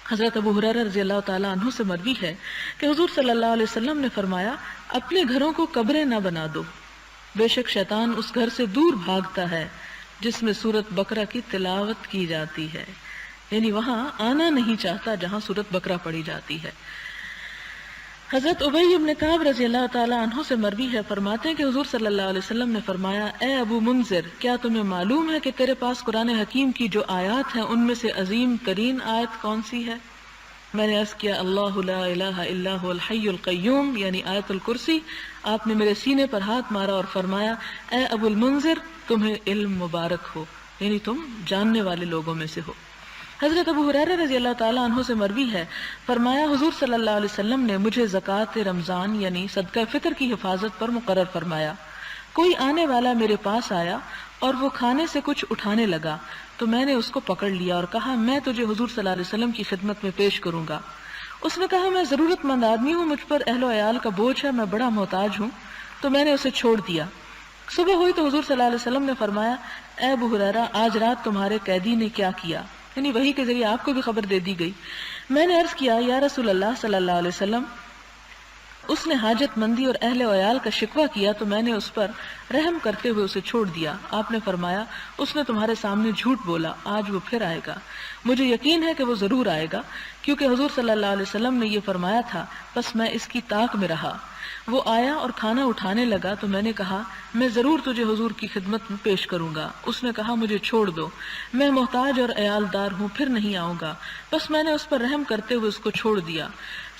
حضرت ابو ہریرہ رضی اللہ تعالیٰ عنہ سے مروی ہے کہ حضور صلی اللہ علیہ وسلم نے فرمایا اپنے گھروں کو قبریں نہ بنا دو، بے شک شیطان اس گھر سے دور بھاگتا ہے جس میں سورۃ بقرہ کی تلاوت کی جاتی ہے، یعنی وہاں آنا نہیں چاہتا جہاں سورۃ بقرہ پڑھی جاتی ہے۔ حضرت ابی بن کعب رضی اللہ تعالیٰ عنہ سے مروی ہے، فرماتے ہیں کہ حضور صلی اللہ علیہ وسلم نے فرمایا اے ابو منذر، کیا تمہیں معلوم ہے کہ تیرے پاس قرآن حکیم کی جو آیات ہیں ان میں سے عظیم ترین آیت کون سی ہے؟ میں نے عرض کیا اللہ لا الہ الا هو الحی القیوم، یعنی آیت الکرسی۔ آپ نے میرے سینے پر ہاتھ مارا اور فرمایا اے ابو المنذر، تمہیں علم مبارک ہو، یعنی تم جاننے والے لوگوں میں سے ہو۔ حضرت ابو ہریرہ رضی اللہ تعالیٰ عنہ سے مروی ہے، فرمایا حضور صلی اللہ علیہ وسلم نے مجھے زکوٰۃ رمضان یعنی صدقہ فطر کی حفاظت پر مقرر فرمایا۔ کوئی آنے والا میرے پاس آیا اور وہ کھانے سے کچھ اٹھانے لگا تو میں نے اس کو پکڑ لیا اور کہا میں تجھے حضور صلی اللہ علیہ وسلم کی خدمت میں پیش کروں گا۔ اس نے کہا میں ضرورت مند آدمی ہوں، مجھ پر اہل و عیال کا بوجھ ہے، میں بڑا محتاج ہوں، تو میں نے اسے چھوڑ دیا۔ صبح ہوئی تو حضور صلی اللہ علیہ وسلم نے فرمایا اے ابو ہریرہ، آج رات تمہارے قیدی نے کیا کیا، یعنی وحی کے ذریعے آپ کو بھی خبر دے دی گئی۔ میں نے عرض کیا یا رسول اللہ صلی اللہ علیہ وسلم، اس نے حاجت مندی اور اہل و عیال کا شکوہ کیا تو میں نے اس پر رحم کرتے ہوئے اسے چھوڑ دیا۔ آپ نے فرمایا اس نے تمہارے سامنے جھوٹ بولا، آج وہ پھر آئے گا، مجھے یقین ہے کہ وہ ضرور آئے گا، کیونکہ حضور صلی اللہ علیہ وسلم نے یہ فرمایا تھا، بس میں اس کی طاق میں رہا۔ وہ آیا اور کھانا اٹھانے لگا تو میں نے کہا میں ضرور تجھے حضور کی خدمت میں پیش کروں گا۔ اس نے کہا مجھے چھوڑ دو، میں محتاج اور عیالدار ہوں، پھر نہیں آؤں گا، بس میں نے اس پر رحم کرتے ہوئے اس کو چھوڑ دیا۔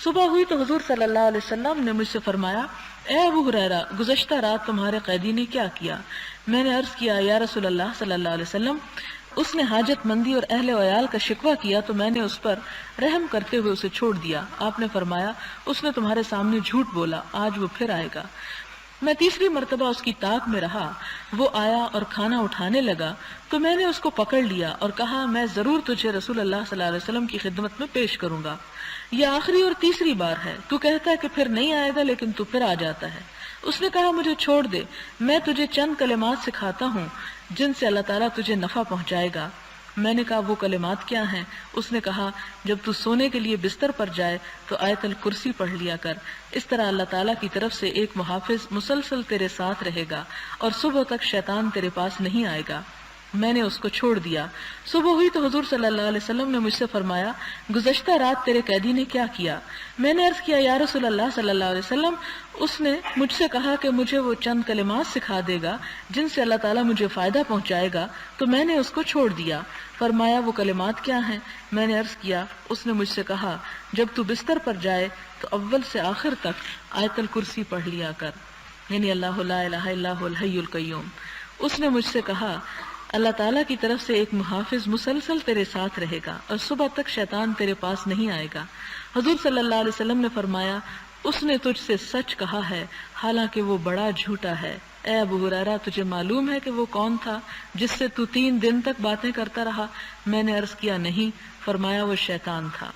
صبح ہوئی تو حضور صلی اللہ علیہ وسلم نے مجھ سے فرمایا اے ابو ہریرہ، گزشتہ رات تمہارے قیدی نے کیا کیا؟ میں نے عرض کیا یا رسول اللہ صلی اللہ علیہ وسلم، اس نے حاجت مندی اور اہل و عیال کا شکوہ کیا تو میں نے اس پر رحم کرتے ہوئے اسے چھوڑ دیا۔ آپ نے فرمایا اس نے تمہارے سامنے جھوٹ بولا، آج وہ پھر آئے گا۔ میں تیسری مرتبہ اس کی طاق میں رہا، وہ آیا اور کھانا اٹھانے لگا تو میں نے اس کو پکڑ لیا اور کہا میں ضرور تجھے رسول اللہ صلی اللہ علیہ وسلم کی خدمت میں پیش کروں گا۔ یہ آخری اور تیسری بار ہے، تو کہتا ہے کہ پھر نہیں آئے گا لیکن تو پھر آ جاتا ہے۔ اس نے کہا مجھے چھوڑ دے، میں تجھے چند کلمات سکھاتا ہوں جن سے اللہ تعالیٰ تجھے نفع پہنچائے گا۔ میں نے کہا وہ کلمات کیا ہیں؟ اس نے کہا جب تو سونے کے لیے بستر پر جائے تو آیت الکرسی پڑھ لیا کر، اس طرح اللہ تعالیٰ کی طرف سے ایک محافظ مسلسل تیرے ساتھ رہے گا اور صبح تک شیطان تیرے پاس نہیں آئے گا۔ میں نے اس کو چھوڑ دیا۔ صبح ہوئی تو حضور صلی اللہ علیہ وسلم نے مجھ سے فرمایا گزشتہ رات تیرے قیدی نے کیا کیا؟ میں نے عرض کیا یا رسول اللہ صلی اللہ علیہ وسلم، اس نے مجھ سے کہا کہ مجھے وہ چند کلمات سکھا دے گا جن سے اللہ تعالیٰ مجھے فائدہ پہنچائے گا، تو میں نے اس کو چھوڑ دیا۔ فرمایا وہ کلمات کیا ہیں؟ میں نے عرض کیا، اس نے مجھ سے کہا جب تو بستر پر جائے تو اول سے آخر تک آیت الکرسی پڑھ لیا کر، یعنی اللہ لا الہ الا هو الحی القیوم۔ اس نے مجھ سے کہا اللہ تعالیٰ کی طرف سے ایک محافظ مسلسل تیرے ساتھ رہے گا اور صبح تک شیطان تیرے پاس نہیں آئے گا۔ حضور صلی اللہ علیہ وسلم نے فرمایا اس نے تجھ سے سچ کہا ہے حالانکہ وہ بڑا جھوٹا ہے۔ اے ابو ہریرہ، تجھے معلوم ہے کہ وہ کون تھا جس سے تو 3 دن تک باتیں کرتا رہا؟ میں نے عرض کیا نہیں۔ فرمایا وہ شیطان تھا۔